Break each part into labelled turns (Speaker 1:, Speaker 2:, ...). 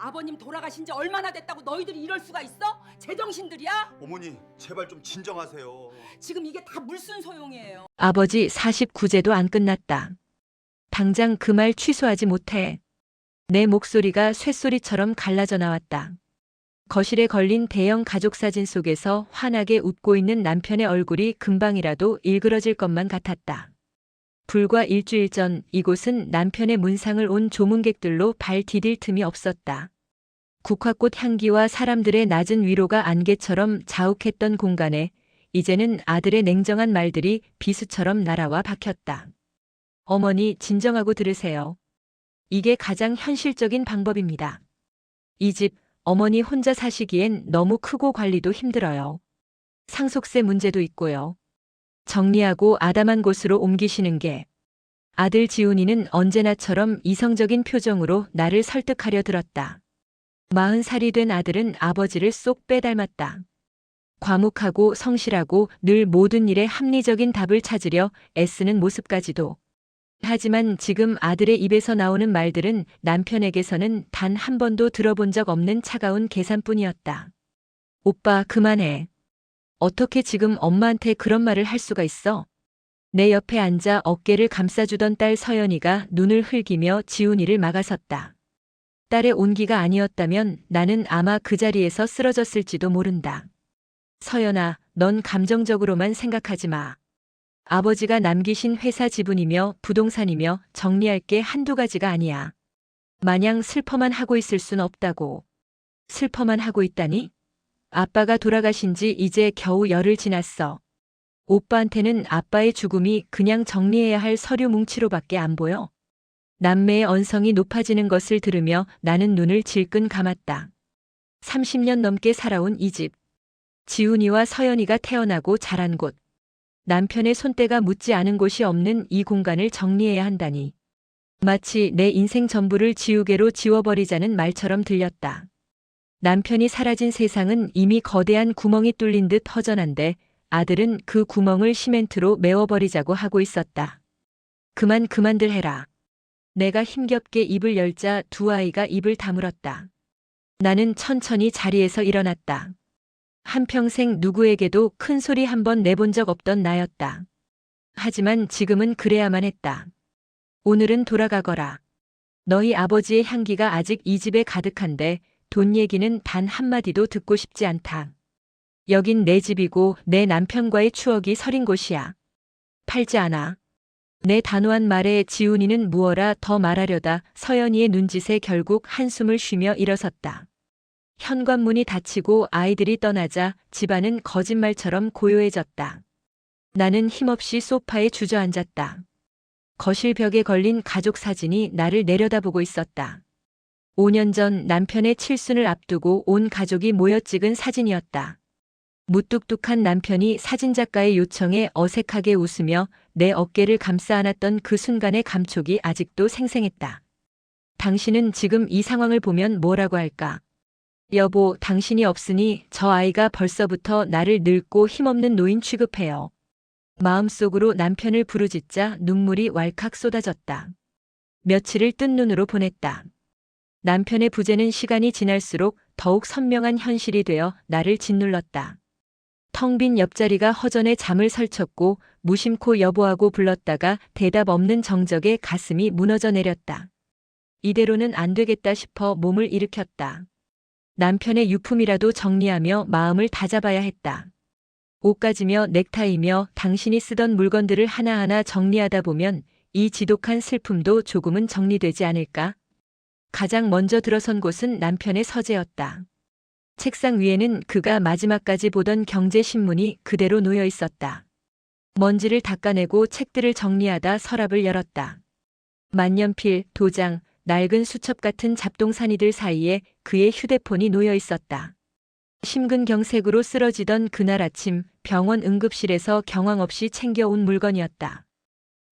Speaker 1: 아버님 돌아가신 지 얼마나 됐다고 너희들이 이럴 수가 있어? 제정신들이야?
Speaker 2: 어머니, 제발 좀 진정하세요.
Speaker 1: 지금 이게 다 무슨 소용이에요?
Speaker 3: 아버지 49제도 안 끝났다. 당장 그 말 취소하지 못해. 내 목소리가 쇳소리처럼 갈라져 나왔다. 거실에 걸린 대형 가족사진 속에서 환하게 웃고 있는 남편의 얼굴이 금방이라도 일그러질 것만 같았다. 불과 일주일 전 이곳은 남편의 문상을 온 조문객들로 발 디딜 틈이 없었다. 국화꽃 향기와 사람들의 낮은 위로가 안개처럼 자욱했던 공간에 이제는 아들의 냉정한 말들이 비수처럼 날아와 박혔다. 어머니, 진정하고 들으세요. 이게 가장 현실적인 방법입니다. 이 집 어머니 혼자 사시기엔 너무 크고 관리도 힘들어요. 상속세 문제도 있고요. 정리하고 아담한 곳으로 옮기시는 게. 아들 지훈이는 언제나처럼 이성적인 표정으로 나를 설득하려 들었다. 40살이 된 아들은 아버지를 쏙 빼닮았다. 과묵하고 성실하고 늘 모든 일에 합리적인 답을 찾으려 애쓰는 모습까지도. 하지만 지금 아들의 입에서 나오는 말들은 남편에게서는 단 한 번도 들어본 적 없는 차가운 계산뿐이었다. 오빠, 그만해. 어떻게 지금 엄마한테 그런 말을 할 수가 있어? 내 옆에 앉아 어깨를 감싸주던 딸 서연이가 눈을 흘기며 지훈이를 막아섰다. 딸의 온기가 아니었다면 나는 아마 그 자리에서 쓰러졌을지도 모른다. 서연아, 넌 감정적으로만 생각하지 마. 아버지가 남기신 회사 지분이며 부동산이며 정리할 게 한두 가지가 아니야. 마냥 슬퍼만 하고 있을 순 없다고. 슬퍼만 하고 있다니? 아빠가 돌아가신 지 이제 겨우 열흘 지났어. 오빠한테는 아빠의 죽음이 그냥 정리해야 할 서류 뭉치로밖에 안 보여. 남매의 언성이 높아지는 것을 들으며 나는 눈을 질끈 감았다. 30년 넘게 살아온 이 집. 지훈이와 서연이가 태어나고 자란 곳. 남편의 손때가 묻지 않은 곳이 없는 이 공간을 정리해야 한다니. 마치 내 인생 전부를 지우개로 지워버리자는 말처럼 들렸다. 남편이 사라진 세상은 이미 거대한 구멍이 뚫린 듯 허전한데 아들은 그 구멍을 시멘트로 메워버리자고 하고 있었다. 그만들 해라. 내가 힘겹게 입을 열자 두 아이가 입을 다물었다. 나는 천천히 자리에서 일어났다. 한평생 누구에게도 큰 소리 한 번 내본 적 없던 나였다. 하지만 지금은 그래야만 했다. 오늘은 돌아가거라. 너희 아버지의 향기가 아직 이 집에 가득한데 돈 얘기는 단 한마디도 듣고 싶지 않다. 여긴 내 집이고 내 남편과의 추억이 서린 곳이야. 팔지 않아. 내 단호한 말에 지훈이는 무어라 더 말하려다 서연이의 눈짓에 결국 한숨을 쉬며 일어섰다. 현관문이 닫히고 아이들이 떠나자 집안은 거짓말처럼 고요해졌다. 나는 힘없이 소파에 주저앉았다. 거실 벽에 걸린 가족 사진이 나를 내려다보고 있었다. 5년 전 남편의 칠순을 앞두고 온 가족이 모여 찍은 사진이었다. 무뚝뚝한 남편이 사진작가의 요청에 어색하게 웃으며 내 어깨를 감싸 안았던 그 순간의 감촉이 아직도 생생했다. 당신은 지금 이 상황을 보면 뭐라고 할까? 여보, 당신이 없으니 저 아이가 벌써부터 나를 늙고 힘없는 노인 취급해요. 마음속으로 남편을 부르짖자 눈물이 왈칵 쏟아졌다. 며칠을 뜬 눈으로 보냈다. 남편의 부재는 시간이 지날수록 더욱 선명한 현실이 되어 나를 짓눌렀다. 텅 빈 옆자리가 허전해 잠을 설쳤고 무심코 여보하고 불렀다가 대답 없는 정적에 가슴이 무너져 내렸다. 이대로는 안 되겠다 싶어 몸을 일으켰다. 남편의 유품이라도 정리하며 마음을 다잡아야 했다. 옷가지며 넥타이며 당신이 쓰던 물건들을 하나하나 정리하다 보면 이 지독한 슬픔도 조금은 정리되지 않을까? 가장 먼저 들어선 곳은 남편의 서재였다. 책상 위에는 그가 마지막까지 보던 경제신문이 그대로 놓여 있었다. 먼지를 닦아내고 책들을 정리하다 서랍을 열었다. 만년필, 도장, 낡은 수첩 같은 잡동사니들 사이에 그의 휴대폰이 놓여 있었다. 심근경색으로 쓰러지던 그날 아침 병원 응급실에서 경황 없이 챙겨온 물건이었다.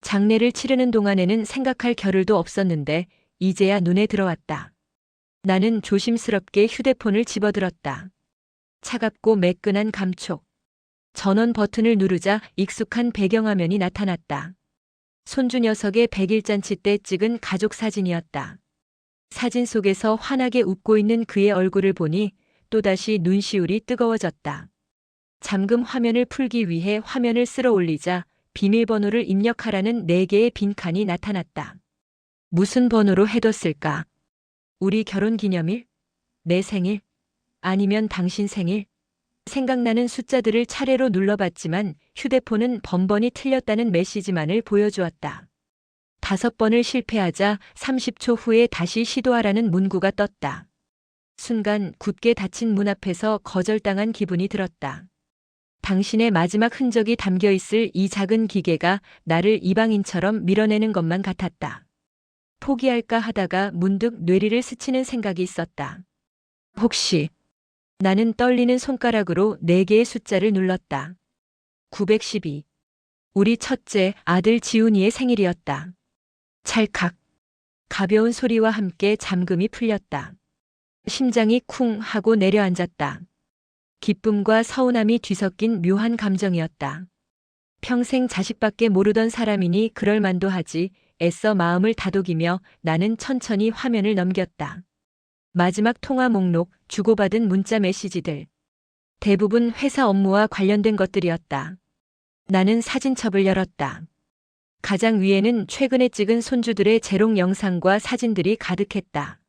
Speaker 3: 장례를 치르는 동안에는 생각할 겨를도 없었는데 이제야 눈에 들어왔다. 나는 조심스럽게 휴대폰을 집어들었다. 차갑고 매끈한 감촉. 전원 버튼을 누르자 익숙한 배경화면이 나타났다. 손주 녀석의 100일 잔치 때 찍은 가족 사진이었다. 사진 속에서 환하게 웃고 있는 그의 얼굴을 보니 또다시 눈시울이 뜨거워졌다. 잠금 화면을 풀기 위해 화면을 쓸어 올리자 비밀번호를 입력하라는 4개의 빈칸이 나타났다. 무슨 번호로 해뒀을까? 우리 결혼 기념일? 내 생일? 아니면 당신 생일? 생각나는 숫자들을 차례로 눌러봤지만 휴대폰은 번번이 틀렸다는 메시지만을 보여주었다. 5번을 실패하자 30초 후에 다시 시도하라는 문구가 떴다. 순간 굳게 닫힌 문 앞에서 거절당한 기분이 들었다. 당신의 마지막 흔적이 담겨 있을 이 작은 기계가 나를 이방인처럼 밀어내는 것만 같았다. 포기할까 하다가 문득 뇌리를 스치는 생각이 있었다. 혹시 나는 떨리는 손가락으로 4개의 숫자를 눌렀다. 912. 우리 첫째 아들 지훈이의 생일이었다. 찰칵. 가벼운 소리와 함께 잠금이 풀렸다. 심장이 쿵 하고 내려앉았다. 기쁨과 서운함이 뒤섞인 묘한 감정이었다. 평생 자식밖에 모르던 사람이니 그럴 만도 하지 애써 마음을 다독이며 나는 천천히 화면을 넘겼다. 마지막 통화 목록, 주고받은 문자 메시지들. 대부분 회사 업무와 관련된 것들이었다. 나는 사진첩을 열었다. 가장 위에는 최근에 찍은 손주들의 재롱 영상과 사진들이 가득했다.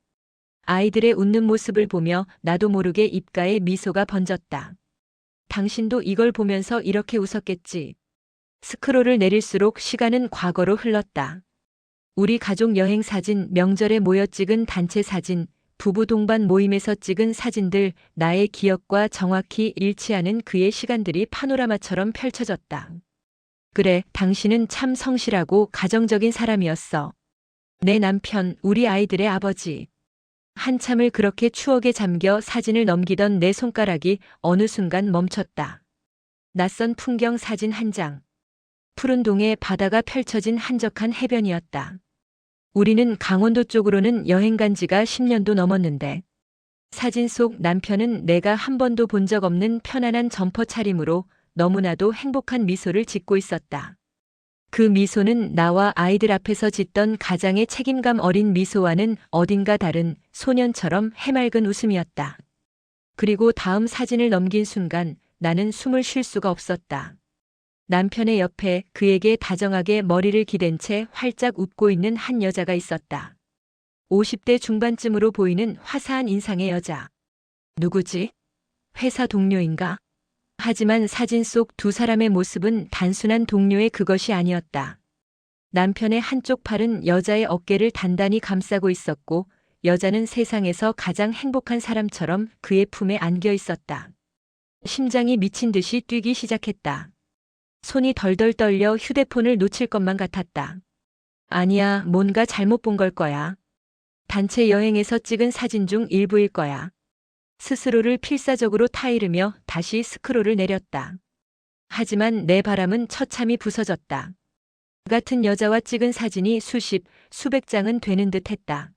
Speaker 3: 아이들의 웃는 모습을 보며 나도 모르게 입가에 미소가 번졌다. 당신도 이걸 보면서 이렇게 웃었겠지. 스크롤을 내릴수록 시간은 과거로 흘렀다. 우리 가족 여행 사진, 명절에 모여 찍은 단체 사진, 부부 동반 모임에서 찍은 사진들, 나의 기억과 정확히 일치하는 그의 시간들이 파노라마처럼 펼쳐졌다. 그래, 당신은 참 성실하고 가정적인 사람이었어. 내 남편, 우리 아이들의 아버지. 한참을 그렇게 추억에 잠겨 사진을 넘기던 내 손가락이 어느 순간 멈췄다. 낯선 풍경 사진 한 장. 푸른 동해 바다가 펼쳐진 한적한 해변이었다. 우리는 강원도 쪽으로는 여행 간 지가 10년도 넘었는데 사진 속 남편은 내가 한 번도 본 적 없는 편안한 점퍼 차림으로 너무나도 행복한 미소를 짓고 있었다. 그 미소는 나와 아이들 앞에서 짓던 가장의 책임감 어린 미소와는 어딘가 다른 소년처럼 해맑은 웃음이었다. 그리고 다음 사진을 넘긴 순간 나는 숨을 쉴 수가 없었다. 남편의 옆에 그에게 다정하게 머리를 기댄 채 활짝 웃고 있는 한 여자가 있었다. 50대 중반쯤으로 보이는 화사한 인상의 여자. 누구지? 회사 동료인가? 하지만 사진 속 두 사람의 모습은 단순한 동료의 그것이 아니었다. 남편의 한쪽 팔은 여자의 어깨를 단단히 감싸고 있었고 여자는 세상에서 가장 행복한 사람처럼 그의 품에 안겨 있었다. 심장이 미친 듯이 뛰기 시작했다. 손이 덜덜 떨려 휴대폰을 놓칠 것만 같았다. 아니야, 뭔가 잘못 본 걸 거야. 단체 여행에서 찍은 사진 중 일부일 거야. 스스로를 필사적으로 타이르며 다시 스크롤을 내렸다. 하지만 내 바람은 처참히 부서졌다. 같은 여자와 찍은 사진이 수백 장은 되는 듯 했다.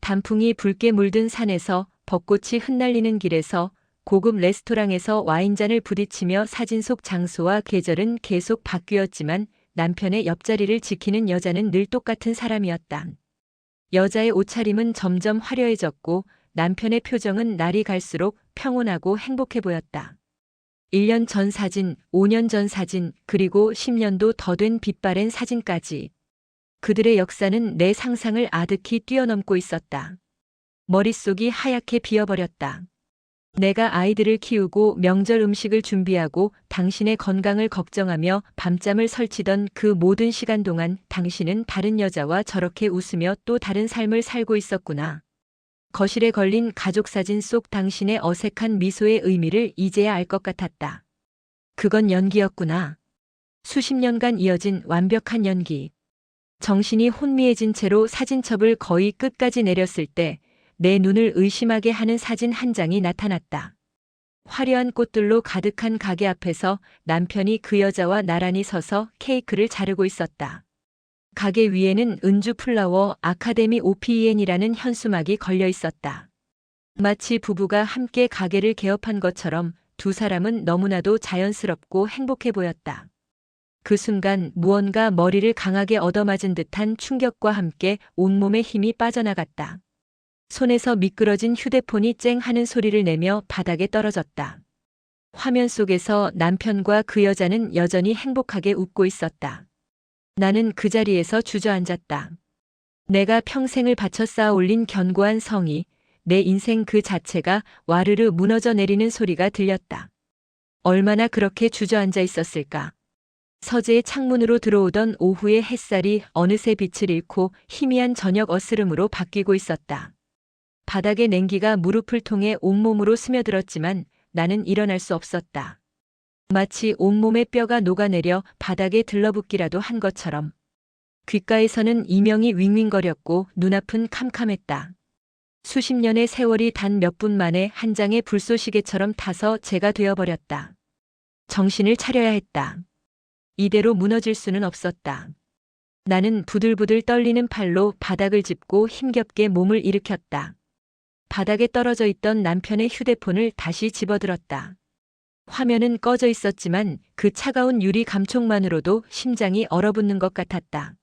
Speaker 3: 단풍이 붉게 물든 산에서, 벚꽃이 흩날리는 길에서, 고급 레스토랑에서 와인잔을 부딪히며 사진 속 장소와 계절은 계속 바뀌었지만 남편의 옆자리를 지키는 여자는 늘 똑같은 사람이었다. 여자의 옷차림은 점점 화려해졌고 남편의 표정은 날이 갈수록 평온하고 행복해 보였다. 1년 전 사진, 5년 전 사진, 그리고 10년도 더 된 빛바랜 사진까지. 그들의 역사는 내 상상을 아득히 뛰어넘고 있었다. 머릿속이 하얗게 비어버렸다. 내가 아이들을 키우고 명절 음식을 준비하고 당신의 건강을 걱정하며 밤잠을 설치던 그 모든 시간 동안 당신은 다른 여자와 저렇게 웃으며 또 다른 삶을 살고 있었구나. 거실에 걸린 가족사진 속 당신의 어색한 미소의 의미를 이제야 알 것 같았다. 그건 연기였구나. 수십 년간 이어진 완벽한 연기. 정신이 혼미해진 채로 사진첩을 거의 끝까지 내렸을 때 내 눈을 의심하게 하는 사진 한 장이 나타났다. 화려한 꽃들로 가득한 가게 앞에서 남편이 그 여자와 나란히 서서 케이크를 자르고 있었다. 가게 위에는 은주 플라워 아카데미 OPEN이라는 현수막이 걸려 있었다. 마치 부부가 함께 가게를 개업한 것처럼 두 사람은 너무나도 자연스럽고 행복해 보였다. 그 순간 무언가 머리를 강하게 얻어맞은 듯한 충격과 함께 온몸에 힘이 빠져나갔다. 손에서 미끄러진 휴대폰이 쨍 하는 소리를 내며 바닥에 떨어졌다. 화면 속에서 남편과 그 여자는 여전히 행복하게 웃고 있었다. 나는 그 자리에서 주저앉았다. 내가 평생을 바쳐 쌓아 올린 견고한 성이, 내 인생 그 자체가 와르르 무너져 내리는 소리가 들렸다. 얼마나 그렇게 주저앉아 있었을까? 서재의 창문으로 들어오던 오후의 햇살이 어느새 빛을 잃고 희미한 저녁 어스름으로 바뀌고 있었다. 바닥의 냉기가 무릎을 통해 온몸으로 스며들었지만 나는 일어날 수 없었다. 마치 온몸의 뼈가 녹아내려 바닥에 들러붙기라도 한 것처럼. 귓가에서는 이명이 윙윙거렸고 눈앞은 캄캄했다. 수십 년의 세월이 단 몇 분 만에 한 장의 불쏘시개처럼 타서 재가 되어버렸다. 정신을 차려야 했다. 이대로 무너질 수는 없었다. 나는 부들부들 떨리는 팔로 바닥을 짚고 힘겹게 몸을 일으켰다. 바닥에 떨어져 있던 남편의 휴대폰을 다시 집어들었다. 화면은 꺼져 있었지만 그 차가운 유리 감촉만으로도 심장이 얼어붙는 것 같았다.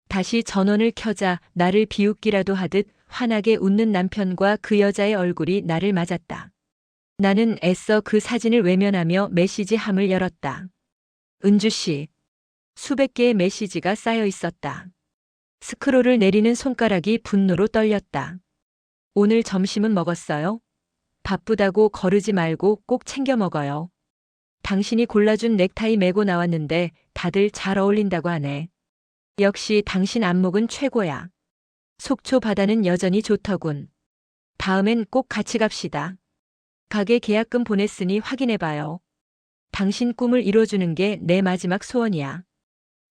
Speaker 3: 다시 전원을 켜자 나를 비웃기라도 하듯 환하게 웃는 남편과 그 여자의 얼굴이 나를 맞았다. 나는 애써 그 사진을 외면하며 메시지함을 열었다. 은주 씨. 수백 개의 메시지가 쌓여 있었다. 스크롤을 내리는 손가락이 분노로 떨렸다. 오늘 점심은 먹었어요? 바쁘다고 거르지 말고 꼭 챙겨 먹어요. 당신이 골라준 넥타이 메고 나왔는데 다들 잘 어울린다고 하네. 역시 당신 안목은 최고야. 속초 바다는 여전히 좋더군. 다음엔 꼭 같이 갑시다. 가게 계약금 보냈으니 확인해봐요. 당신 꿈을 이뤄주는 게 내 마지막 소원이야.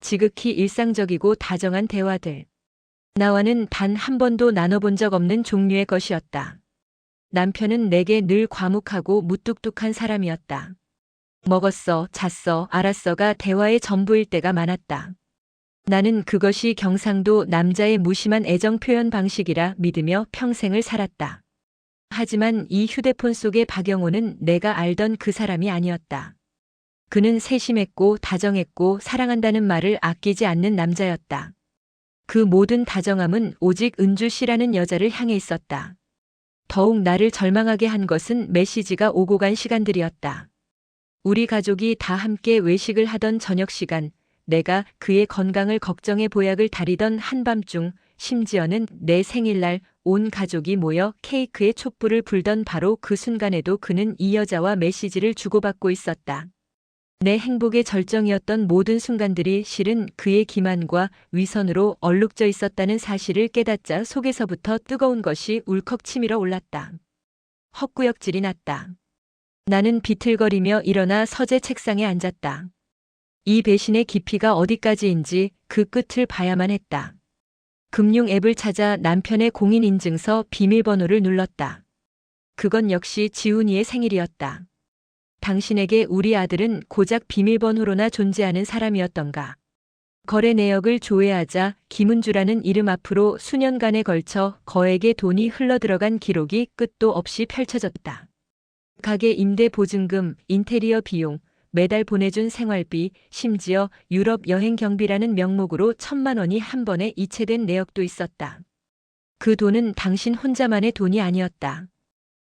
Speaker 3: 지극히 일상적이고 다정한 대화들. 나와는 단 한 번도 나눠본 적 없는 종류의 것이었다. 남편은 내게 늘 과묵하고 무뚝뚝한 사람이었다. 먹었어, 잤어, 알았어가 대화의 전부일 때가 많았다. 나는 그것이 경상도 남자의 무심한 애정 표현 방식이라 믿으며 평생을 살았다. 하지만 이 휴대폰 속의 박영호는 내가 알던 그 사람이 아니었다. 그는 세심했고 다정했고 사랑한다는 말을 아끼지 않는 남자였다. 그 모든 다정함은 오직 은주 씨라는 여자를 향해 있었다. 더욱 나를 절망하게 한 것은 메시지가 오고 간 시간들이었다. 우리 가족이 다 함께 외식을 하던 저녁 시간, 내가 그의 건강을 걱정해 보약을 다리던 한밤중, 심지어는 내 생일날 온 가족이 모여 케이크에 촛불을 불던 바로 그 순간에도 그는 이 여자와 메시지를 주고받고 있었다. 내 행복의 절정이었던 모든 순간들이 실은 그의 기만과 위선으로 얼룩져 있었다는 사실을 깨닫자 속에서부터 뜨거운 것이 울컥 치밀어 올랐다. 헛구역질이 났다. 나는 비틀거리며 일어나 서재 책상에 앉았다. 이 배신의 깊이가 어디까지인지 그 끝을 봐야만 했다. 금융 앱을 찾아 남편의 공인인증서 비밀번호를 눌렀다. 그건 역시 지훈이의 생일이었다. 당신에게 우리 아들은 고작 비밀번호로나 존재하는 사람이었던가. 거래 내역을 조회하자 김은주라는 이름 앞으로 수년간에 걸쳐 거액의 돈이 흘러들어간 기록이 끝도 없이 펼쳐졌다. 가게 임대 보증금, 인테리어 비용, 매달 보내준 생활비, 심지어 유럽 여행 경비라는 명목으로 1,000만 원이 한 번에 이체된 내역도 있었다. 그 돈은 당신 혼자만의 돈이 아니었다.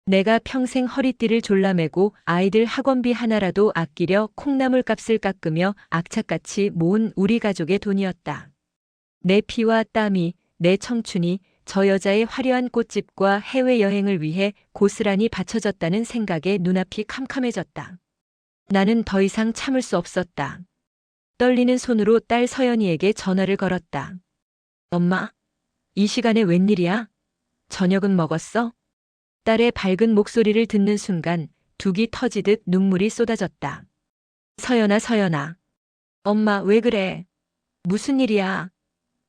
Speaker 3: 내가 평생 허리띠를 졸라매고 아이들 학원비 하나라도 아끼려 콩나물 값을 깎으며 악착같이 모은 우리 가족의 돈이었다. 내 피와 땀이, 내 청춘이 저 여자의 화려한 꽃집과 해외여행을 위해 고스란히 바쳐졌다는 생각에 눈앞이 캄캄해졌다. 나는 더 이상 참을 수 없었다. 떨리는 손으로 딸 서연이에게 전화를 걸었다. 엄마, 이 시간에 웬일이야? 저녁은 먹었어? 딸의 밝은 목소리를 듣는 순간 둑이 터지듯 눈물이 쏟아졌다. 서연아, 서연아. 엄마, 왜 그래? 무슨 일이야?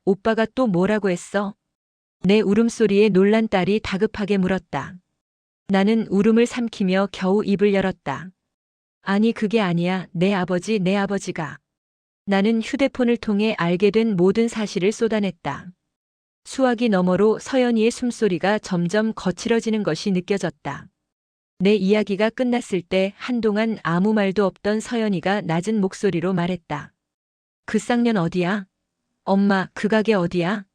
Speaker 3: 오빠가 또 뭐라고 했어? 내 울음소리에 놀란 딸이 다급하게 물었다. 나는 울음을 삼키며 겨우 입을 열었다. 아니, 그게 아니야. 내 아버지가. 나는 휴대폰을 통해 알게 된 모든 사실을 쏟아냈다. 수화기 너머로 서연이의 숨소리가 점점 거칠어지는 것이 느껴졌다. 내 이야기가 끝났을 때 한동안 아무 말도 없던 서연이가 낮은 목소리로 말했다. 그 쌍년 어디야? 엄마, 그 가게 어디야?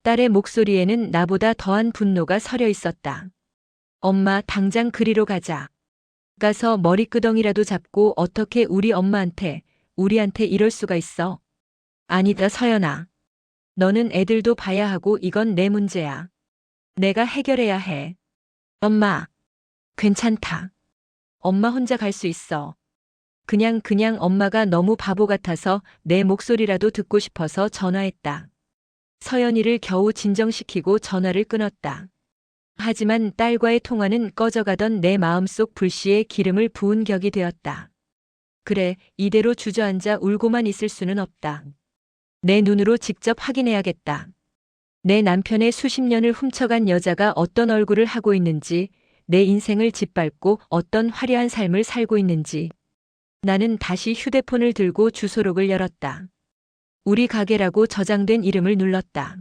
Speaker 3: 딸의 목소리에는 나보다 더한 분노가 서려 있었다. 엄마, 당장 그리로 가자. 가서 머리끄덩이라도 잡고 어떻게 우리한테 이럴 수가 있어. 아니다, 서연아. 너는 애들도 봐야 하고 이건 내 문제야. 내가 해결해야 해. 엄마. 괜찮다. 엄마 혼자 갈 수 있어. 그냥 엄마가 너무 바보 같아서 내 목소리라도 듣고 싶어서 전화했다. 서연이를 겨우 진정시키고 전화를 끊었다. 하지만 딸과의 통화는 꺼져가던 내 마음속 불씨에 기름을 부은 격이 되었다. 그래, 이대로 주저앉아 울고만 있을 수는 없다. 내 눈으로 직접 확인해야겠다. 내 남편의 수십 년을 훔쳐간 여자가 어떤 얼굴을 하고 있는지, 내 인생을 짓밟고 어떤 화려한 삶을 살고 있는지. 나는 다시 휴대폰을 들고 주소록을 열었다. 우리 가게라고 저장된 이름을 눌렀다.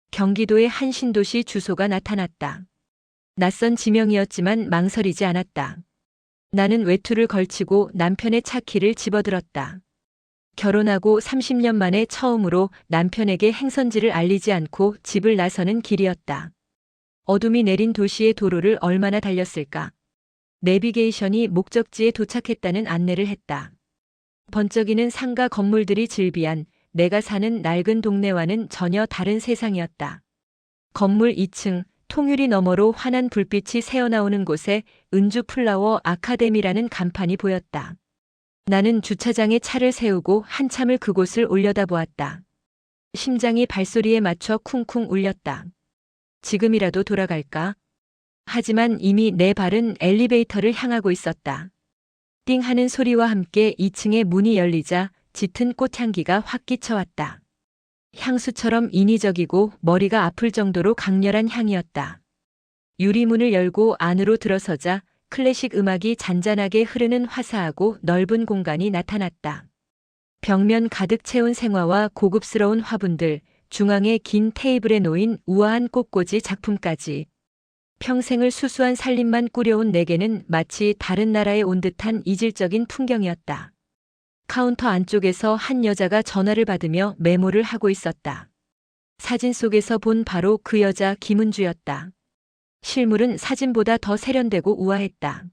Speaker 3: 경기도의 한 신도시 주소가 나타났다. 낯선 지명이었지만 망설이지 않았다. 나는 외투를 걸치고 남편의 차 키를 집어들었다. 결혼하고 30년 만에 처음으로 남편에게 행선지를 알리지 않고 집을 나서는 길이었다. 어둠이 내린 도시의 도로를 얼마나 달렸을까? 내비게이션이 목적지에 도착했다는 안내를 했다. 번쩍이는 상가 건물들이 즐비한 내가 사는 낡은 동네와는 전혀 다른 세상이었다. 건물 2층, 통유리 너머로 환한 불빛이 새어나오는 곳에 은주 플라워 아카데미라는 간판이 보였다. 나는 주차장에 차를 세우고 한참을 그곳을 올려다보았다. 심장이 발소리에 맞춰 쿵쿵 울렸다. 지금이라도 돌아갈까? 하지만 이미 내 발은 엘리베이터를 향하고 있었다. 띵 하는 소리와 함께 2층의 문이 열리자 짙은 꽃향기가 확 끼쳐왔다. 향수처럼 인위적이고 머리가 아플 정도로 강렬한 향이었다. 유리문을 열고 안으로 들어서자 클래식 음악이 잔잔하게 흐르는 화사하고 넓은 공간이 나타났다. 벽면 가득 채운 생화와 고급스러운 화분들, 중앙에 긴 테이블에 놓인 우아한 꽃꽂이 작품까지. 평생을 수수한 살림만 꾸려온 내게는 마치 다른 나라에 온 듯한 이질적인 풍경이었다. 카운터 안쪽에서 한 여자가 전화를 받으며 메모를 하고 있었다. 사진 속에서 본 바로 그 여자 김은주였다. 실물은 사진보다 더 세련되고 우아했다.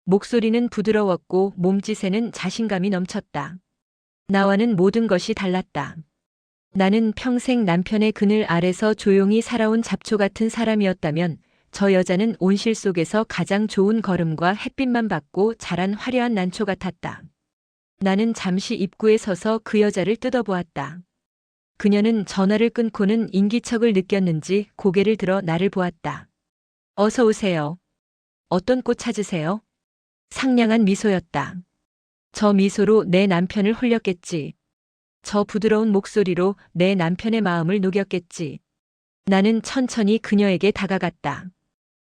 Speaker 3: 목소리는 부드러웠고 몸짓에는 자신감이 넘쳤다. 나와는 모든 것이 달랐다. 나는 평생 남편의 그늘 아래서 조용히 살아온 잡초 같은 사람이었다면 저 여자는 온실 속에서 가장 좋은 걸음과 햇빛만 받고 자란 화려한 난초 같았다. 나는 잠시 입구에 서서 그 여자를 뜯어보았다. 그녀는 전화를 끊고는 인기척을 느꼈는지 고개를 들어 나를 보았다. 어서 오세요. 어떤 꽃 찾으세요? 상냥한 미소였다. 저 미소로 내 남편을 홀렸겠지. 저 부드러운 목소리로 내 남편의 마음을 녹였겠지. 나는 천천히 그녀에게 다가갔다.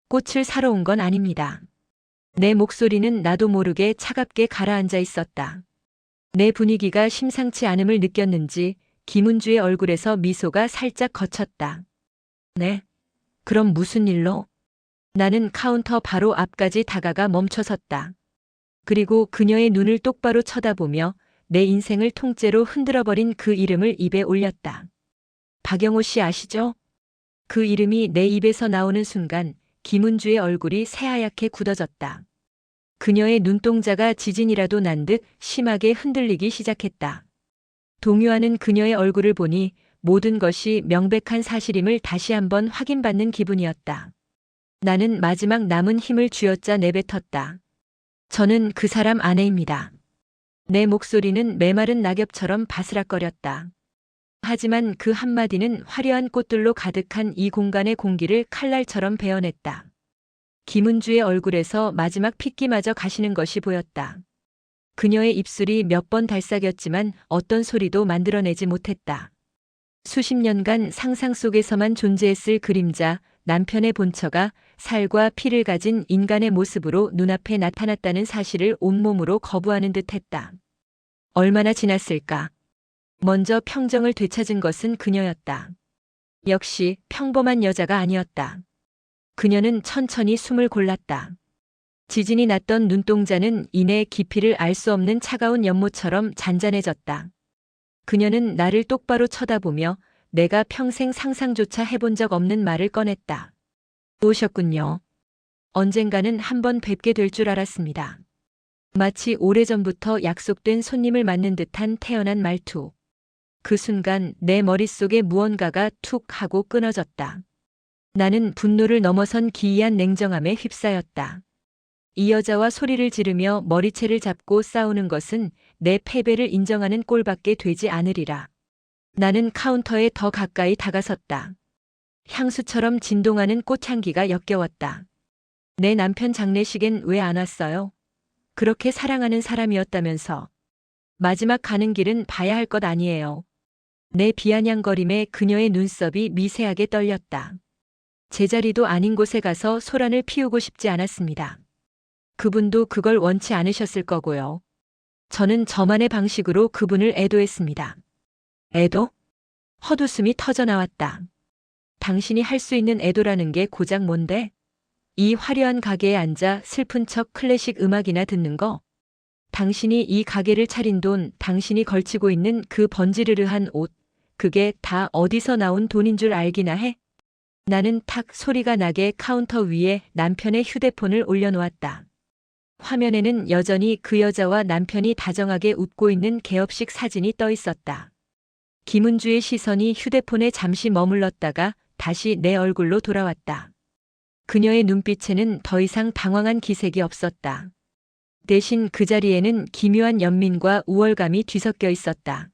Speaker 3: 꽃을 사러 온 건 아닙니다. 내 목소리는 나도 모르게 차갑게 가라앉아 있었다. 내 분위기가 심상치 않음을 느꼈는지 김은주의 얼굴에서 미소가 살짝 거쳤다. 네? 그럼 무슨 일로? 나는 카운터 바로 앞까지 다가가 멈춰섰다. 그리고 그녀의 눈을 똑바로 쳐다보며 내 인생을 통째로 흔들어버린 그 이름을 입에 올렸다. 박영호 씨 아시죠? 그 이름이 내 입에서 나오는 순간 김은주의 얼굴이 새하얗게 굳어졌다. 그녀의 눈동자가 지진이라도 난 듯 심하게 흔들리기 시작했다. 동요하는 그녀의 얼굴을 보니 모든 것이 명백한 사실임을 다시 한번 확인받는 기분이었다. 나는 마지막 남은 힘을 쥐어짜 내뱉었다. 저는 그 사람 아내입니다. 내 목소리는 메마른 낙엽처럼 바스락거렸다. 하지만 그 한마디는 화려한 꽃들로 가득한 이 공간의 공기를 칼날처럼 베어냈다. 김은주의 얼굴에서 마지막 핏기마저 가시는 것이 보였다. 그녀의 입술이 몇 번 달싹였지만 어떤 소리도 만들어내지 못했다. 수십 년간 상상 속에서만 존재했을 그림자, 남편의 본처가 살과 피를 가진 인간의 모습으로 눈앞에 나타났다는 사실을 온몸으로 거부하는 듯했다. 얼마나 지났을까? 먼저 평정을 되찾은 것은 그녀였다. 역시 평범한 여자가 아니었다. 그녀는 천천히 숨을 골랐다. 지진이 났던 눈동자는 이내 깊이를 알 수 없는 차가운 연못처럼 잔잔해졌다. 그녀는 나를 똑바로 쳐다보며 내가 평생 상상조차 해본 적 없는 말을 꺼냈다. 오셨군요. 언젠가는 한번 뵙게 될 줄 알았습니다. 마치 오래전부터 약속된 손님을 맞는 듯한 태연한 말투. 그 순간 내 머릿속에 무언가가 툭 하고 끊어졌다. 나는 분노를 넘어선 기이한 냉정함에 휩싸였다. 이 여자와 소리를 지르며 머리채를 잡고 싸우는 것은 내 패배를 인정하는 꼴밖에 되지 않으리라. 나는 카운터에 더 가까이 다가섰다. 향수처럼 진동하는 꽃향기가 역겨웠다. 내 남편 장례식엔 왜 안 왔어요? 그렇게 사랑하는 사람이었다면서. 마지막 가는 길은 봐야 할 것 아니에요. 내 비아냥거림에 그녀의 눈썹이 미세하게 떨렸다. 제자리도 아닌 곳에 가서 소란을 피우고 싶지 않았습니다. 그분도 그걸 원치 않으셨을 거고요. 저는 저만의 방식으로 그분을 애도했습니다. 애도? 헛웃음이 터져나왔다. 당신이 할 수 있는 애도라는 게 고작 뭔데? 이 화려한 가게에 앉아 슬픈 척 클래식 음악이나 듣는 거? 당신이 이 가게를 차린 돈, 당신이 걸치고 있는 그 번지르르한 옷, 그게 다 어디서 나온 돈인 줄 알기나 해? 나는 탁 소리가 나게 카운터 위에 남편의 휴대폰을 올려놓았다. 화면에는 여전히 그 여자와 남편이 다정하게 웃고 있는 개업식 사진이 떠 있었다. 김은주의 시선이 휴대폰에 잠시 머물렀다가 다시 내 얼굴로 돌아왔다. 그녀의 눈빛에는 더 이상 당황한 기색이 없었다. 대신 그 자리에는 기묘한 연민과 우월감이 뒤섞여 있었다.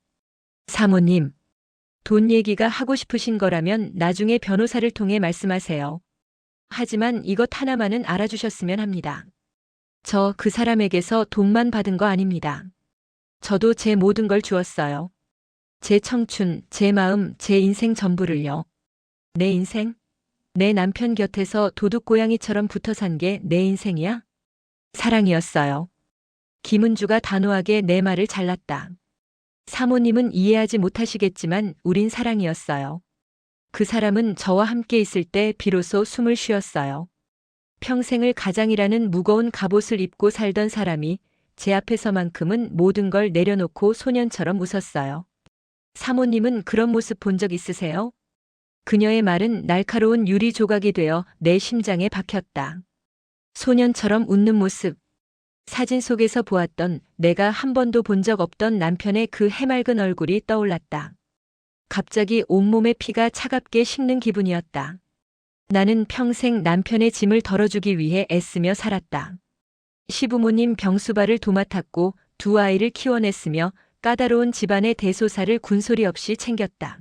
Speaker 3: 사모님, 돈 얘기가 하고 싶으신 거라면 나중에 변호사를 통해 말씀하세요. 하지만 이것 하나만은 알아주셨으면 합니다. 저 그 사람에게서 돈만 받은 거 아닙니다. 저도 제 모든 걸 주었어요. 제 청춘, 제 마음, 제 인생 전부를요. 내 인생? 내 남편 곁에서 도둑고양이처럼 붙어 산 게 내 인생이야? 사랑이었어요. 김은주가 단호하게 내 말을 잘랐다. 사모님은 이해하지 못하시겠지만 우린 사랑이었어요. 그 사람은 저와 함께 있을 때 비로소 숨을 쉬었어요. 평생을 가장이라는 무거운 갑옷을 입고 살던 사람이 제 앞에서만큼은 모든 걸 내려놓고 소년처럼 웃었어요. 사모님은 그런 모습 본 적 있으세요? 그녀의 말은 날카로운 유리 조각이 되어 내 심장에 박혔다. 소년처럼 웃는 모습. 사진 속에서 보았던 내가 한 번도 본 적 없던 남편의 그 해맑은 얼굴이 떠올랐다. 갑자기 온몸의 피가 차갑게 식는 기분이었다. 나는 평생 남편의 짐을 덜어주기 위해 애쓰며 살았다. 시부모님 병수발을 도맡았고 두 아이를 키워냈으며 까다로운 집안의 대소사를 군소리 없이 챙겼다.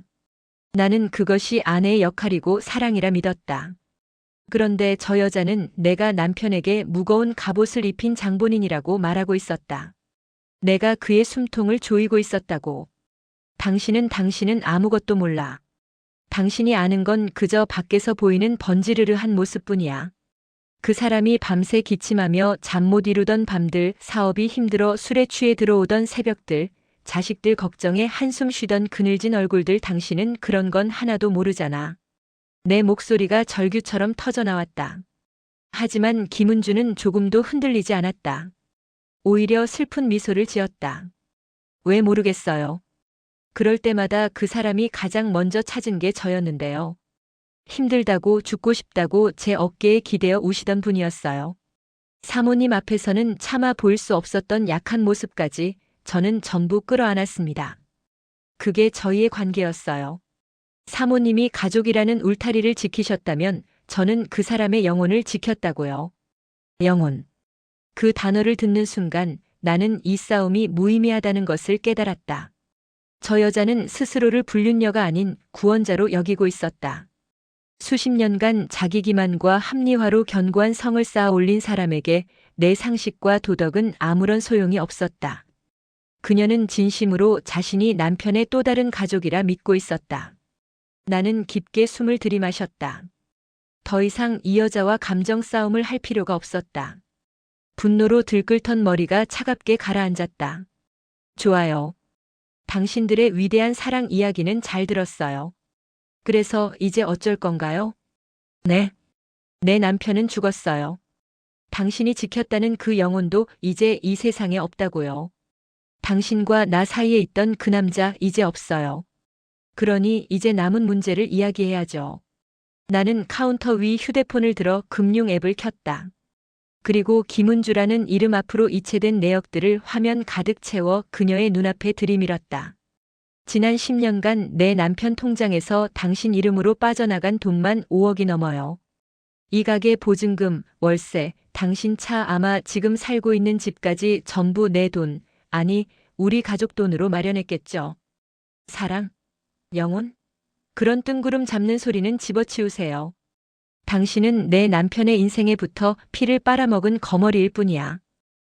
Speaker 3: 나는 그것이 아내의 역할이고 사랑이라 믿었다. 그런데 저 여자는 내가 남편에게 무거운 갑옷을 입힌 장본인이라고 말하고 있었다. 내가 그의 숨통을 조이고 있었다고. 당신은 아무것도 몰라. 당신이 아는 건 그저 밖에서 보이는 번지르르한 모습뿐이야. 그 사람이 밤새 기침하며 잠 못 이루던 밤들, 사업이 힘들어 술에 취해 들어오던 새벽들, 자식들 걱정에 한숨 쉬던 그늘진 얼굴들, 당신은 그런 건 하나도 모르잖아. 내 목소리가 절규처럼 터져나왔다. 하지만 김은주는 조금도 흔들리지 않았다. 오히려 슬픈 미소를 지었다. 왜 모르겠어요. 그럴 때마다 그 사람이 가장 먼저 찾은 게 저였는데요. 힘들다고 죽고 싶다고 제 어깨에 기대어 우시던 분이었어요. 사모님 앞에서는 차마 보일 수 없었던 약한 모습까지 저는 전부 끌어안았습니다. 그게 저희의 관계였어요. 사모님이 가족이라는 울타리를 지키셨다면 저는 그 사람의 영혼을 지켰다고요. 영혼. 그 단어를 듣는 순간 나는 이 싸움이 무의미하다는 것을 깨달았다. 저 여자는 스스로를 불륜녀가 아닌 구원자로 여기고 있었다. 수십 년간 자기 기만과 합리화로 견고한 성을 쌓아 올린 사람에게 내 상식과 도덕은 아무런 소용이 없었다. 그녀는 진심으로 자신이 남편의 또 다른 가족이라 믿고 있었다. 나는 깊게 숨을 들이마셨다. 더 이상 이 여자와 감정 싸움을 할 필요가 없었다. 분노로 들끓던 머리가 차갑게 가라앉았다. 좋아요. 당신들의 위대한 사랑 이야기는 잘 들었어요. 그래서 이제 어쩔 건가요? 네. 내 남편은 죽었어요. 당신이 지켰다는 그 영혼도 이제 이 세상에 없다고요. 당신과 나 사이에 있던 그 남자 이제 없어요. 그러니 이제 남은 문제를 이야기해야죠. 나는 카운터 위 휴대폰을 들어 금융 앱을 켰다. 그리고 김은주라는 이름 앞으로 이체된 내역들을 화면 가득 채워 그녀의 눈앞에 들이밀었다. 지난 10년간 내 남편 통장에서 당신 이름으로 빠져나간 돈만 5억이 넘어요. 이 가게 보증금, 월세, 당신 차, 아마 지금 살고 있는 집까지 전부 내 돈, 아니 우리 가족 돈으로 마련했겠죠. 사랑? 영혼? 그런 뜬구름 잡는 소리는 집어치우세요. 당신은 내 남편의 인생에 붙어 피를 빨아먹은 거머리일 뿐이야.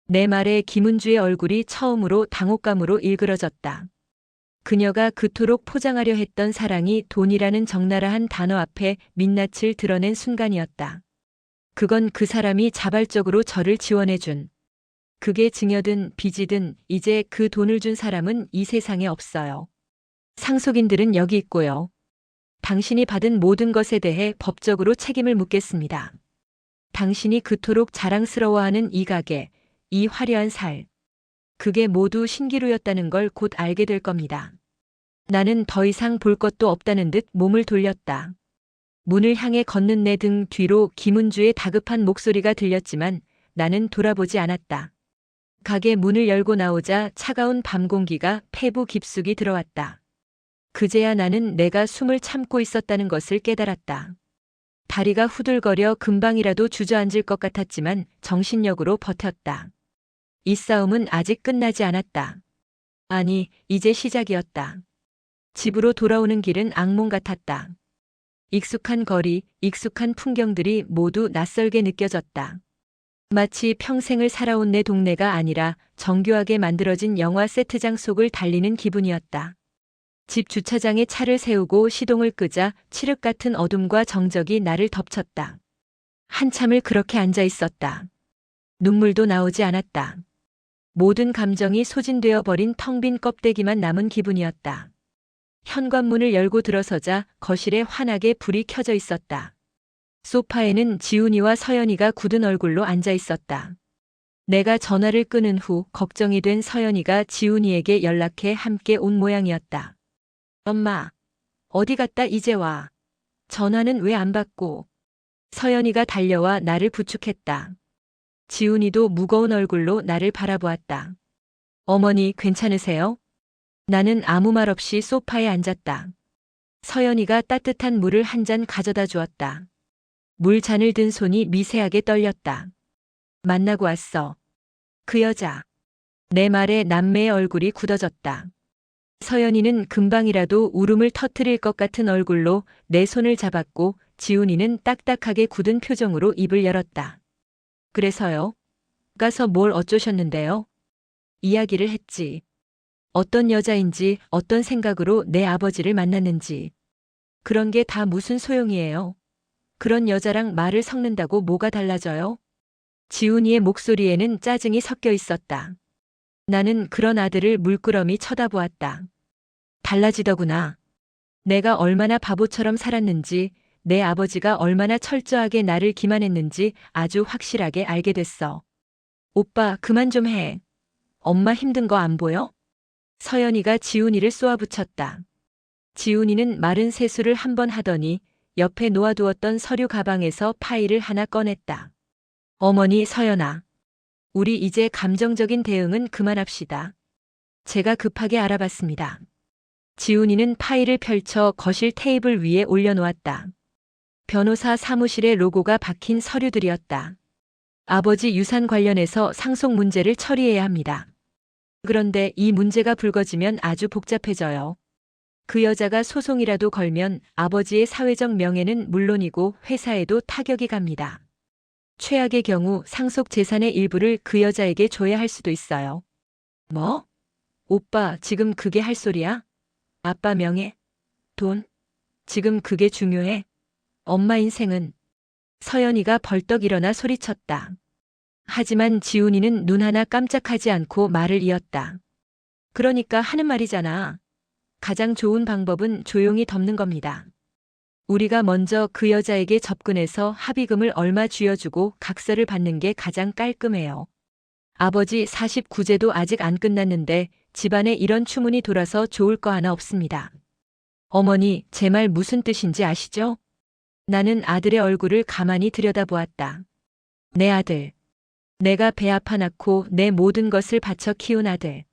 Speaker 3: 내 말에 김은주의 얼굴이 처음으로 당혹감으로 일그러졌다. 그녀가 그토록 포장하려 했던 사랑이 돈이라는 적나라한 단어 앞에 민낯을 드러낸 순간이었다. 그건 그 사람이 자발적으로 저를 지원해준. 그게 증여든 빚이든 이제 그 돈을 준 사람은 이 세상에 없어요. 상속인들은 여기 있고요. 당신이 받은 모든 것에 대해 법적으로 책임을 묻겠습니다. 당신이 그토록 자랑스러워하는 이 가게, 이 화려한 살. 그게 모두 신기루였다는 걸 곧 알게 될 겁니다. 나는 더 이상 볼 것도 없다는 듯 몸을 돌렸다. 문을 향해 걷는 내 등 뒤로 김은주의 다급한 목소리가 들렸지만 나는 돌아보지 않았다. 가게 문을 열고 나오자 차가운 밤 공기가 폐부 깊숙이 들어왔다. 그제야 나는 내가 숨을 참고 있었다는 것을 깨달았다. 다리가 후들거려 금방이라도 주저앉을 것 같았지만 정신력으로 버텼다. 이 싸움은 아직 끝나지 않았다. 아니, 이제 시작이었다. 집으로 돌아오는 길은 악몽 같았다. 익숙한 거리, 익숙한 풍경들이 모두 낯설게 느껴졌다. 마치 평생을 살아온 내 동네가 아니라 정교하게 만들어진 영화 세트장 속을 달리는 기분이었다. 집 주차장에 차를 세우고 시동을 끄자 칠흑 같은 어둠과 정적이 나를 덮쳤다. 한참을 그렇게 앉아 있었다. 눈물도 나오지 않았다. 모든 감정이 소진되어 버린 텅 빈 껍데기만 남은 기분이었다. 현관문을 열고 들어서자 거실에 환하게 불이 켜져 있었다. 소파에는 지훈이와 서연이가 굳은 얼굴로 앉아 있었다. 내가 전화를 끊은 후 걱정이 된 서연이가 지훈이에게 연락해 함께 온 모양이었다. 엄마, 어디 갔다 이제 와? 전화는 왜 안 받고? 서연이가 달려와 나를 부축했다. 지훈이도 무거운 얼굴로 나를 바라보았다. 어머니 괜찮으세요? 나는 아무 말 없이 소파에 앉았다. 서연이가 따뜻한 물을 한 잔 가져다 주었다. 물잔을 든 손이 미세하게 떨렸다. 만나고 왔어. 그 여자. 내 말에 남매의 얼굴이 굳어졌다. 서연이는 금방이라도 울음을 터뜨릴 것 같은 얼굴로 내 손을 잡았고 지훈이는 딱딱하게 굳은 표정으로 입을 열었다. 그래서요? 가서 뭘 어쩌셨는데요? 이야기를 했지. 어떤 여자인지 어떤 생각으로 내 아버지를 만났는지. 그런 게 다 무슨 소용이에요? 그런 여자랑 말을 섞는다고 뭐가 달라져요? 지훈이의 목소리에는 짜증이 섞여 있었다. 나는 그런 아들을 물끄러미 쳐다보았다. 달라지더구나. 내가 얼마나 바보처럼 살았는지, 내 아버지가 얼마나 철저하게 나를 기만했는지 아주 확실하게 알게 됐어. 오빠, 그만 좀 해. 엄마 힘든 거 안 보여? 서연이가 지훈이를 쏘아붙였다. 지훈이는 마른 세수를 한 번 하더니 옆에 놓아두었던 서류 가방에서 파일을 하나 꺼냈다. 어머니 서연아. 우리 이제 감정적인 대응은 그만합시다. 제가 급하게 알아봤습니다. 지훈이는 파일을 펼쳐 거실 테이블 위에 올려놓았다. 변호사 사무실의 로고가 박힌 서류들이었다. 아버지 유산 관련해서 상속 문제를 처리해야 합니다. 그런데 이 문제가 불거지면 아주 복잡해져요. 그 여자가 소송이라도 걸면 아버지의 사회적 명예는 물론이고 회사에도 타격이 갑니다. 최악의 경우 상속 재산의 일부를 그 여자에게 줘야 할 수도 있어요. 뭐? 오빠, 지금 그게 할 소리야? 아빠 명예? 돈? 지금 그게 중요해? 엄마 인생은? 서연이가 벌떡 일어나 소리쳤다. 하지만 지훈이는 눈 하나 깜짝하지 않고 말을 이었다. 그러니까 하는 말이잖아. 가장 좋은 방법은 조용히 덮는 겁니다. 우리가 먼저 그 여자에게 접근해서 합의금을 얼마 쥐어주고 각서를 받는 게 가장 깔끔해요. 아버지 49제도 아직 안 끝났는데 집안에 이런 추문이 돌아서 좋을 거 하나 없습니다. 어머니, 제 말 무슨 뜻인지 아시죠? 나는 아들의 얼굴을 가만히 들여다보았다. 내 아들. 내가 배 아파 낳고 내 모든 것을 바쳐 키운 아들.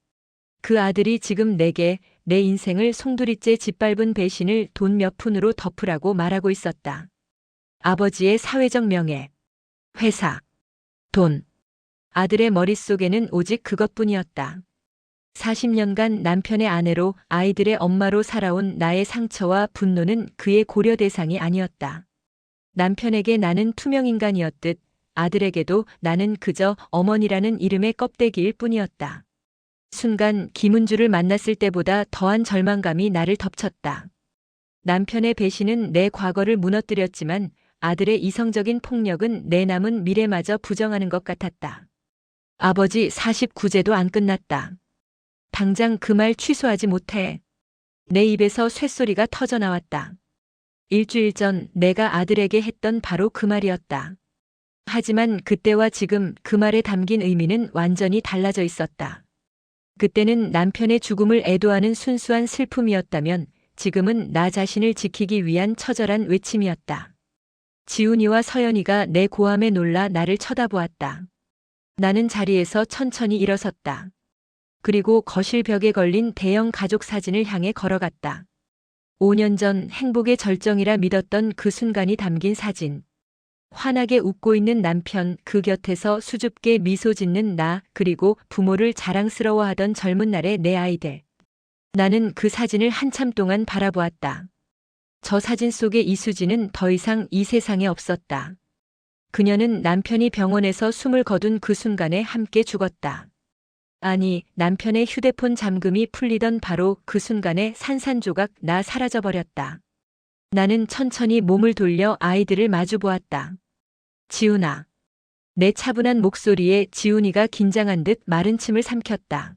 Speaker 3: 그 아들이 지금 내게 내 인생을 송두리째 짓밟은 배신을 돈 몇 푼으로 덮으라고 말하고 있었다. 아버지의 사회적 명예, 회사, 돈. 아들의 머릿속에는 오직 그것뿐이었다. 40년간 남편의 아내로 아이들의 엄마로 살아온 나의 상처와 분노는 그의 고려 대상이 아니었다. 남편에게 나는 투명인간이었듯 아들에게도 나는 그저 어머니라는 이름의 껍데기일 뿐이었다. 순간 김은주를 만났을 때보다 더한 절망감이 나를 덮쳤다. 남편의 배신은 내 과거를 무너뜨렸지만 아들의 이성적인 폭력은 내 남은 미래마저 부정하는 것 같았다. 아버지 49제도 안 끝났다. 당장 그 말 취소하지 못해. 내 입에서 쇳소리가 터져 나왔다. 일주일 전 내가 아들에게 했던 바로 그 말이었다. 하지만 그때와 지금 그 말에 담긴 의미는 완전히 달라져 있었다. 그때는 남편의 죽음을 애도하는 순수한 슬픔이었다면 지금은 나 자신을 지키기 위한 처절한 외침이었다. 지훈이와 서연이가 내 고함에 놀라 나를 쳐다보았다. 나는 자리에서 천천히 일어섰다. 그리고 거실 벽에 걸린 대형 가족 사진을 향해 걸어갔다. 5년 전 행복의 절정이라 믿었던 그 순간이 담긴 사진. 환하게 웃고 있는 남편, 그 곁에서 수줍게 미소 짓는 나, 그리고 부모를 자랑스러워하던 젊은 날의 내 아이들. 나는 그 사진을 한참 동안 바라보았다. 저 사진 속의 이수지는 더 이상 이 세상에 없었다. 그녀는 남편이 병원에서 숨을 거둔 그 순간에 함께 죽었다. 아니, 남편의 휴대폰 잠금이 풀리던 바로 그 순간에 산산조각 나 사라져버렸다. 나는 천천히 몸을 돌려 아이들을 마주보았다. 지훈아. 내 차분한 목소리에 지훈이가 긴장한 듯 마른 침을 삼켰다.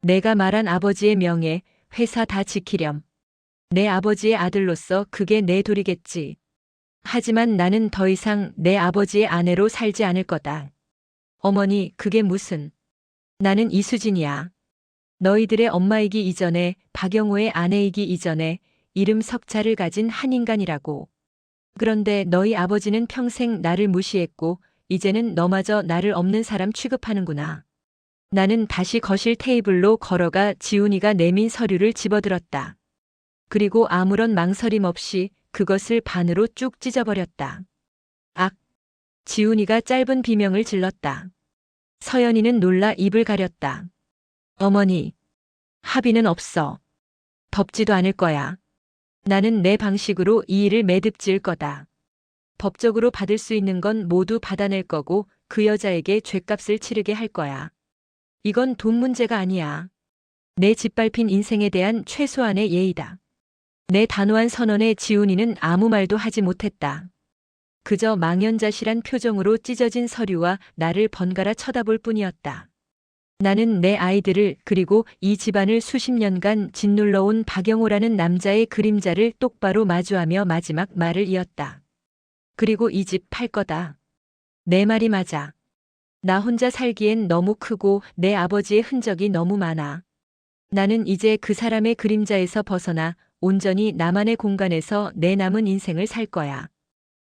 Speaker 3: 내가 말한 아버지의 명예, 회사 다 지키렴. 내 아버지의 아들로서 그게 내 도리겠지. 하지만 나는 더 이상 내 아버지의 아내로 살지 않을 거다. 어머니, 그게 무슨... 나는 이수진이야. 너희들의 엄마이기 이전에, 박영호의 아내이기 이전에 이름 석자를 가진 한 인간이라고. 그런데 너희 아버지는 평생 나를 무시했고 이제는 너마저 나를 없는 사람 취급하는구나. 나는 다시 거실 테이블로 걸어가 지훈이가 내민 서류를 집어들었다. 그리고 아무런 망설임 없이 그것을 반으로 쭉 찢어버렸다. 악! 지훈이가 짧은 비명을 질렀다. 서연이는 놀라 입을 가렸다. 어머니, 합의는 없어. 덮지도 않을 거야. 나는 내 방식으로 이 일을 매듭지을 거다. 법적으로 받을 수 있는 건 모두 받아낼 거고 그 여자에게 죗값을 치르게 할 거야. 이건 돈 문제가 아니야. 내 짓밟힌 인생에 대한 최소한의 예의다. 내 단호한 선언에 지훈이는 아무 말도 하지 못했다. 그저 망연자실한 표정으로 찢어진 서류와 나를 번갈아 쳐다볼 뿐이었다. 나는 내 아이들을 그리고 이 집안을 수십 년간 짓눌러온 박영호라는 남자의 그림자를 똑바로 마주하며 마지막 말을 이었다. 그리고 이 집 팔 거다. 내 말이 맞아. 나 혼자 살기엔 너무 크고 내 아버지의 흔적이 너무 많아. 나는 이제 그 사람의 그림자에서 벗어나 온전히 나만의 공간에서 내 남은 인생을 살 거야.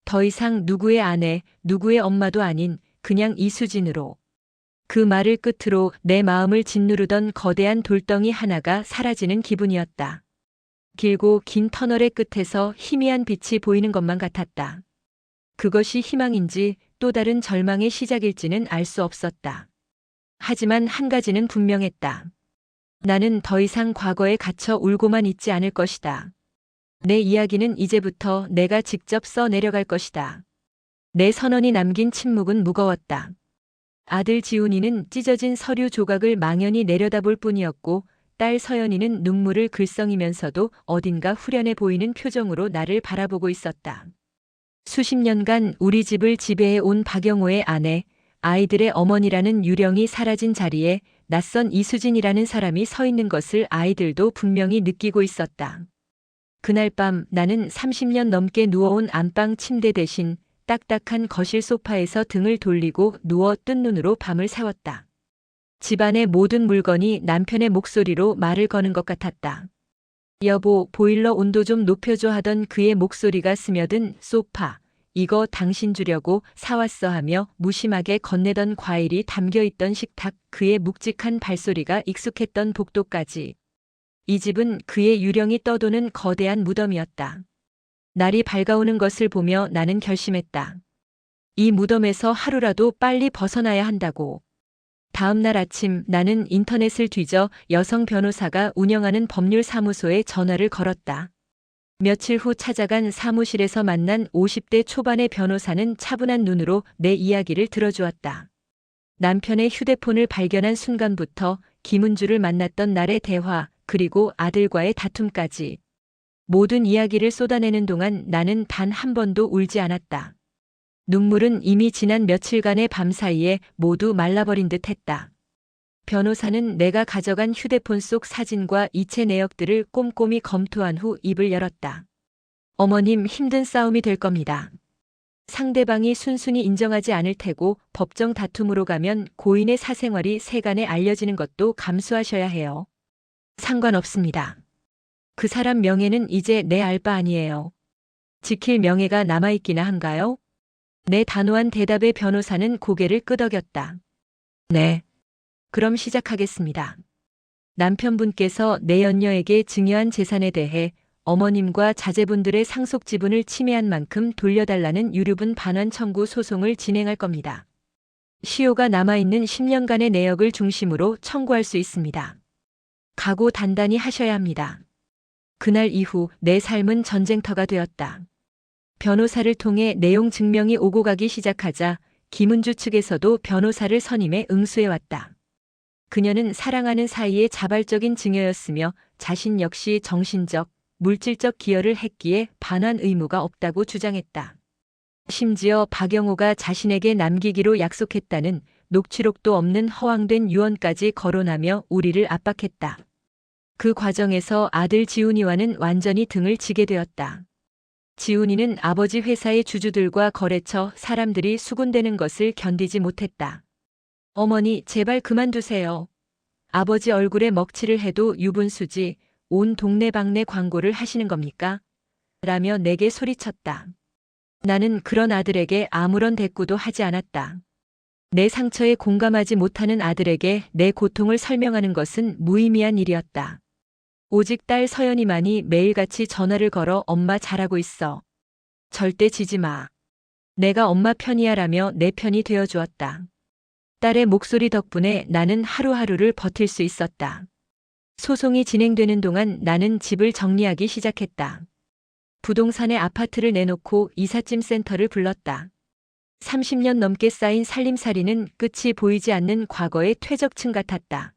Speaker 3: 더 이상 누구의 아내, 누구의 엄마도 아닌 그냥 이수진으로. 그 말을 끝으로 내 마음을 짓누르던 거대한 돌덩이 하나가 사라지는 기분이었다. 길고 긴 터널의 끝에서 희미한 빛이 보이는 것만 같았다. 그것이 희망인지 또 다른 절망의 시작일지는 알 수 없었다. 하지만 한 가지는 분명했다. 나는 더 이상 과거에 갇혀 울고만 있지 않을 것이다. 내 이야기는 이제부터 내가 직접 써 내려갈 것이다. 내 선언이 남긴 침묵은 무거웠다. 아들 지훈이는 찢어진 서류 조각을 망연히 내려다볼 뿐이었고 딸 서연이는 눈물을 글썽이면서도 어딘가 후련해 보이는 표정으로 나를 바라보고 있었다. 수십 년간 우리 집을 지배해 온 박영호의 아내, 아이들의 어머니라는 유령이 사라진 자리에 낯선 이수진이라는 사람이 서 있는 것을 아이들도 분명히 느끼고 있었다. 그날 밤 나는 30년 넘게 누워온 안방 침대 대신 딱딱한 거실 소파에서 등을 돌리고 누워 뜬 눈으로 밤을 새웠다. 집안의 모든 물건이 남편의 목소리로 말을 거는 것 같았다. 여보, 보일러 온도 좀 높여줘 하던 그의 목소리가 스며든 소파. 이거 당신 주려고 사왔어 하며 무심하게 건네던 과일이 담겨있던 식탁, 그의 묵직한 발소리가 익숙했던 복도까지. 이 집은 그의 유령이 떠도는 거대한 무덤이었다. 날이 밝아오는 것을 보며 나는 결심했다. 이 무덤에서 하루라도 빨리 벗어나야 한다고. 다음 날 아침 나는 인터넷을 뒤져 여성 변호사가 운영하는 법률사무소에 전화를 걸었다. 며칠 후 찾아간 사무실에서 만난 50대 초반의 변호사는 차분한 눈으로 내 이야기를 들어주었다. 남편의 휴대폰을 발견한 순간부터 김은주를 만났던 날의 대화, 그리고 아들과의 다툼까지. 모든 이야기를 쏟아내는 동안 나는 단 한 번도 울지 않았다. 눈물은 이미 지난 며칠간의 밤 사이에 모두 말라버린 듯 했다. 변호사는 내가 가져간 휴대폰 속 사진과 이체 내역들을 꼼꼼히 검토한 후 입을 열었다. 어머님, 힘든 싸움이 될 겁니다. 상대방이 순순히 인정하지 않을 테고 법정 다툼으로 가면 고인의 사생활이 세간에 알려지는 것도 감수하셔야 해요. 상관없습니다. 그 사람 명예는 이제 내 알 바 아니에요. 지킬 명예가 남아있기나 한가요? 내 단호한 대답에 변호사는 고개를 끄덕였다. 네. 그럼 시작하겠습니다. 남편분께서 내 연녀에게 증여한 재산에 대해 어머님과 자제분들의 상속 지분을 침해한 만큼 돌려달라는 유류분 반환 청구 소송을 진행할 겁니다. 시효가 남아있는 10년간의 내역을 중심으로 청구할 수 있습니다. 각오 단단히 하셔야 합니다. 그날 이후 내 삶은 전쟁터가 되었다. 변호사를 통해 내용 증명이 오고 가기 시작하자 김은주 측에서도 변호사를 선임해 응수해왔다. 그녀는 사랑하는 사이의 자발적인 증여였으며 자신 역시 정신적, 물질적 기여를 했기에 반환 의무가 없다고 주장했다. 심지어 박영호가 자신에게 남기기로 약속했다는 녹취록도 없는 허황된 유언까지 거론하며 우리를 압박했다. 그 과정에서 아들 지훈이와는 완전히 등을 지게 되었다. 지훈이는 아버지 회사의 주주들과 거래처 사람들이 수군대는 것을 견디지 못했다. 어머니, 제발 그만두세요. 아버지 얼굴에 먹칠을 해도 유분수지 온 동네방네 광고를 하시는 겁니까? 라며 내게 소리쳤다. 나는 그런 아들에게 아무런 대꾸도 하지 않았다. 내 상처에 공감하지 못하는 아들에게 내 고통을 설명하는 것은 무의미한 일이었다. 오직 딸 서연이만이 매일같이 전화를 걸어 엄마 잘하고 있어. 절대 지지 마. 내가 엄마 편이야 라며 내 편이 되어주었다. 딸의 목소리 덕분에 나는 하루하루를 버틸 수 있었다. 소송이 진행되는 동안 나는 집을 정리하기 시작했다. 부동산에 아파트를 내놓고 이삿짐 센터를 불렀다. 30년 넘게 쌓인 살림살이는 끝이 보이지 않는 과거의 퇴적층 같았다.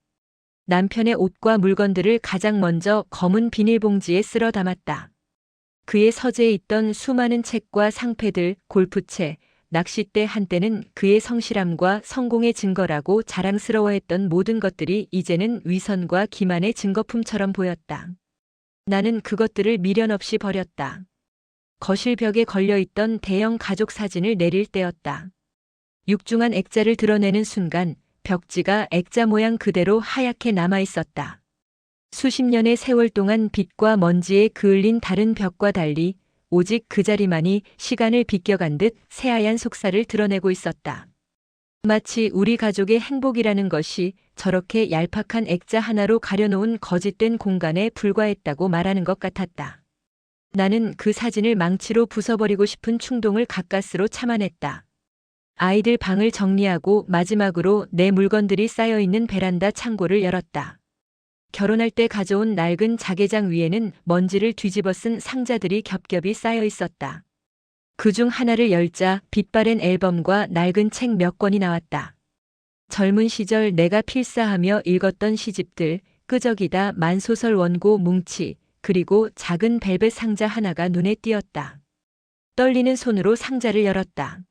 Speaker 3: 남편의 옷과 물건들을 가장 먼저 검은 비닐봉지에 쓸어 담았다. 그의 서재에 있던 수많은 책과 상패들, 골프채, 낚싯대, 한때는 그의 성실함과 성공의 증거라고 자랑스러워했던 모든 것들이 이제는 위선과 기만의 증거품처럼 보였다. 나는 그것들을 미련 없이 버렸다. 거실 벽에 걸려있던 대형 가족 사진을 내릴 때였다. 육중한 액자를 드러내는 순간 벽지가 액자 모양 그대로 하얗게 남아있었다. 수십 년의 세월 동안 빛과 먼지에 그을린 다른 벽과 달리 오직 그 자리만이 시간을 비껴간 듯 새하얀 속살을 드러내고 있었다. 마치 우리 가족의 행복이라는 것이 저렇게 얄팍한 액자 하나로 가려놓은 거짓된 공간에 불과했다고 말하는 것 같았다. 나는 그 사진을 망치로 부숴버리고 싶은 충동을 가까스로 참아냈다. 아이들 방을 정리하고 마지막으로 내 물건들이 쌓여있는 베란다 창고를 열었다. 결혼할 때 가져온 낡은 자개장 위에는 먼지를 뒤집어 쓴 상자들이 겹겹이 쌓여 있었다. 그중 하나를 열자 빛바랜 앨범과 낡은 책 몇 권이 나왔다. 젊은 시절 내가 필사하며 읽었던 시집들, 끄적이다 만소설 원고 뭉치, 그리고 작은 벨벳 상자 하나가 눈에 띄었다. 떨리는 손으로 상자를 열었다.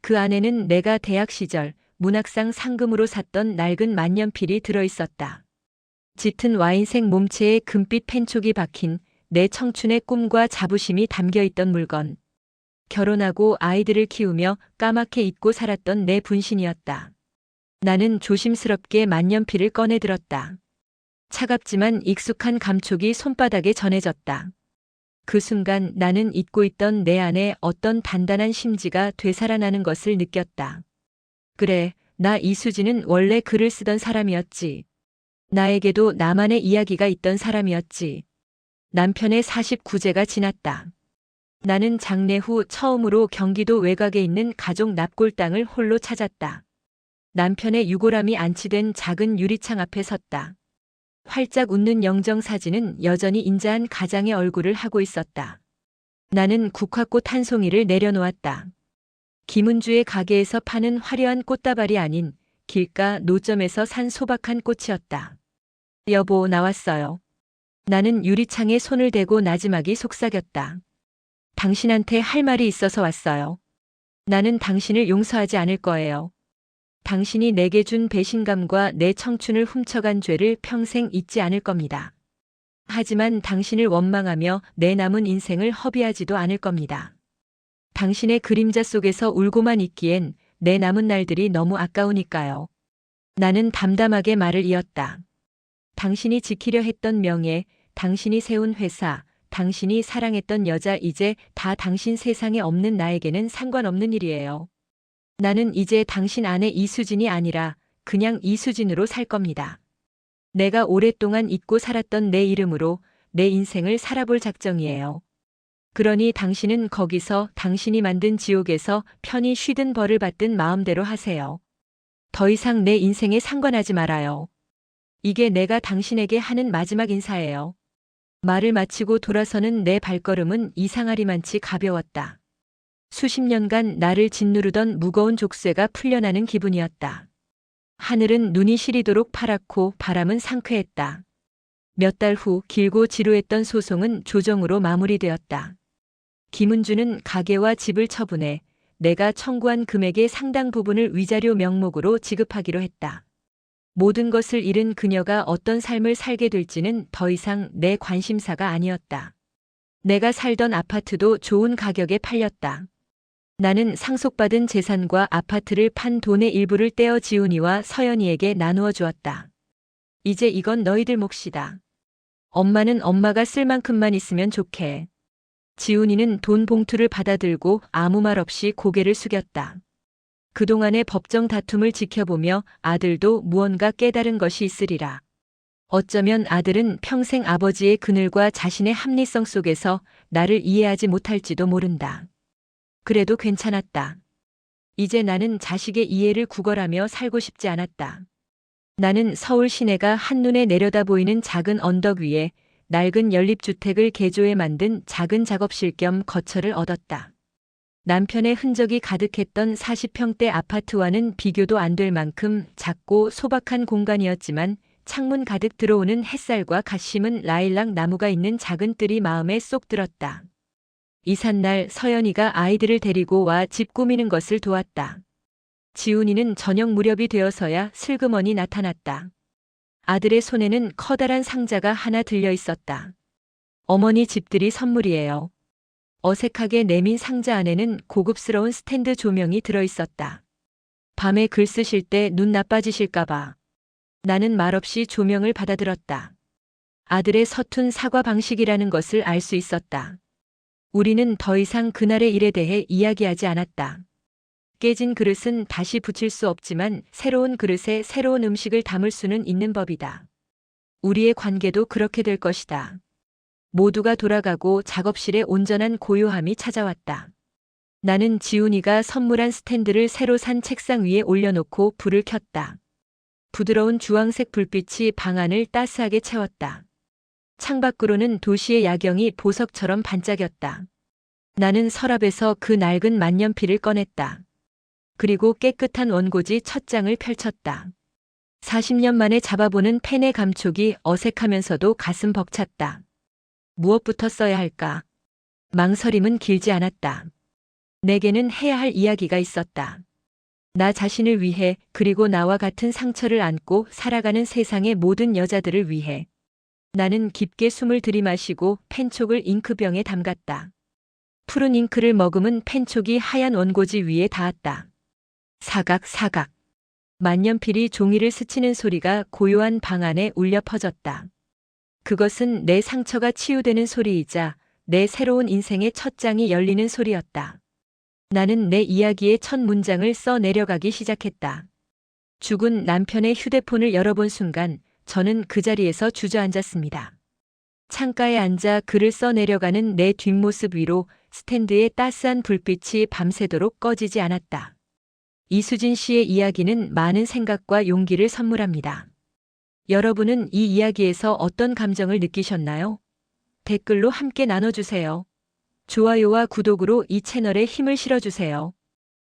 Speaker 3: 그 안에는 내가 대학 시절 문학상 상금으로 샀던 낡은 만년필이 들어있었다. 짙은 와인색 몸체에 금빛 펜촉이 박힌 내 청춘의 꿈과 자부심이 담겨있던 물건. 결혼하고 아이들을 키우며 까맣게 잊고 살았던 내 분신이었다. 나는 조심스럽게 만년필을 꺼내들었다. 차갑지만 익숙한 감촉이 손바닥에 전해졌다. 그 순간 나는 잊고 있던 내 안에 어떤 단단한 심지가 되살아나는 것을 느꼈다. 그래, 나 이수지는 원래 글을 쓰던 사람이었지. 나에게도 나만의 이야기가 있던 사람이었지. 남편의 49제가 지났다. 나는 장례 후 처음으로 경기도 외곽에 있는 가족 납골 땅을 홀로 찾았다. 남편의 유골함이 안치된 작은 유리창 앞에 섰다. 활짝 웃는 영정사진은 여전히 인자한 가장의 얼굴을 하고 있었다. 나는 국화꽃 한 송이를 내려놓았다. 김은주의 가게에서 파는 화려한 꽃다발이 아닌 길가 노점에서 산 소박한 꽃이었다. 여보, 나왔어요. 나는 유리창에 손을 대고 나지막이 속삭였다. 당신한테 할 말이 있어서 왔어요. 나는 당신을 용서하지 않을 거예요. 당신이 내게 준 배신감과 내 청춘을 훔쳐간 죄를 평생 잊지 않을 겁니다. 하지만 당신을 원망하며 내 남은 인생을 허비하지도 않을 겁니다. 당신의 그림자 속에서 울고만 있기엔 내 남은 날들이 너무 아까우니까요. 나는 담담하게 말을 이었다. 당신이 지키려 했던 명예, 당신이 세운 회사, 당신이 사랑했던 여자, 이제 다 당신 세상에 없는 나에게는 상관없는 일이에요. 나는 이제 당신 아내 이수진이 아니라 그냥 이수진으로 살 겁니다. 내가 오랫동안 잊고 살았던 내 이름으로 내 인생을 살아볼 작정이에요. 그러니 당신은 거기서 당신이 만든 지옥에서 편히 쉬든 벌을 받든 마음대로 하세요. 더 이상 내 인생에 상관하지 말아요. 이게 내가 당신에게 하는 마지막 인사예요. 말을 마치고 돌아서는 내 발걸음은 이상하리만치 가벼웠다. 수십 년간 나를 짓누르던 무거운 족쇄가 풀려나는 기분이었다. 하늘은 눈이 시리도록 파랗고 바람은 상쾌했다. 몇 달 후 길고 지루했던 소송은 조정으로 마무리되었다. 김은주는 가게와 집을 처분해 내가 청구한 금액의 상당 부분을 위자료 명목으로 지급하기로 했다. 모든 것을 잃은 그녀가 어떤 삶을 살게 될지는 더 이상 내 관심사가 아니었다. 내가 살던 아파트도 좋은 가격에 팔렸다. 나는 상속받은 재산과 아파트를 판 돈의 일부를 떼어 지훈이와 서연이에게 나누어 주었다. 이제 이건 너희들 몫이다. 엄마는 엄마가 쓸 만큼만 있으면 좋게. 지훈이는 돈 봉투를 받아들고 아무 말 없이 고개를 숙였다. 그동안의 법정 다툼을 지켜보며 아들도 무언가 깨달은 것이 있으리라. 어쩌면 아들은 평생 아버지의 그늘과 자신의 합리성 속에서 나를 이해하지 못할지도 모른다. 그래도 괜찮았다. 이제 나는 자식의 이해를 구걸하며 살고 싶지 않았다. 나는 서울 시내가 한눈에 내려다 보이는 작은 언덕 위에 낡은 연립주택을 개조해 만든 작은 작업실 겸 거처를 얻었다. 남편의 흔적이 가득했던 40평대 아파트와는 비교도 안 될 만큼 작고 소박한 공간이었지만 창문 가득 들어오는 햇살과 갓 심은 라일락 나무가 있는 작은 뜰이 마음에 쏙 들었다. 이삿날 서연이가 아이들을 데리고 와 집 꾸미는 것을 도왔다. 지훈이는 저녁 무렵이 되어서야 슬그머니 나타났다. 아들의 손에는 커다란 상자가 하나 들려 있었다. 어머니 집들이 선물이에요. 어색하게 내민 상자 안에는 고급스러운 스탠드 조명이 들어 있었다. 밤에 글 쓰실 때 눈 나빠지실까봐. 나는 말없이 조명을 받아들었다. 아들의 서툰 사과 방식이라는 것을 알 수 있었다. 우리는 더 이상 그날의 일에 대해 이야기하지 않았다. 깨진 그릇은 다시 붙일 수 없지만 새로운 그릇에 새로운 음식을 담을 수는 있는 법이다. 우리의 관계도 그렇게 될 것이다. 모두가 돌아가고 작업실에 온전한 고요함이 찾아왔다. 나는 지훈이가 선물한 스탠드를 새로 산 책상 위에 올려놓고 불을 켰다. 부드러운 주황색 불빛이 방 안을 따스하게 채웠다. 창밖으로는 도시의 야경이 보석처럼 반짝였다. 나는 서랍에서 그 낡은 만년필을 꺼냈다. 그리고 깨끗한 원고지 첫 장을 펼쳤다. 40년 만에 잡아보는 펜의 감촉이 어색하면서도 가슴 벅찼다. 무엇부터 써야 할까? 망설임은 길지 않았다. 내게는 해야 할 이야기가 있었다. 나 자신을 위해, 그리고 나와 같은 상처를 안고 살아가는 세상의 모든 여자들을 위해. 나는 깊게 숨을 들이마시고 펜촉을 잉크병에 담갔다. 푸른 잉크를 머금은 펜촉이 하얀 원고지 위에 닿았다. 사각 사각. 만년필이 종이를 스치는 소리가 고요한 방 안에 울려 퍼졌다. 그것은 내 상처가 치유되는 소리이자 내 새로운 인생의 첫 장이 열리는 소리였다. 나는 내 이야기의 첫 문장을 써 내려가기 시작했다. 죽은 남편의 휴대폰을 열어본 순간 저는 그 자리에서 주저앉았습니다. 창가에 앉아 글을 써 내려가는 내 뒷모습 위로 스탠드의 따스한 불빛이 밤새도록 꺼지지 않았다. 이수진 씨의 이야기는 많은 생각과 용기를 선물합니다. 여러분은 이 이야기에서 어떤 감정을 느끼셨나요? 댓글로 함께 나눠주세요. 좋아요와 구독으로 이 채널에 힘을 실어주세요.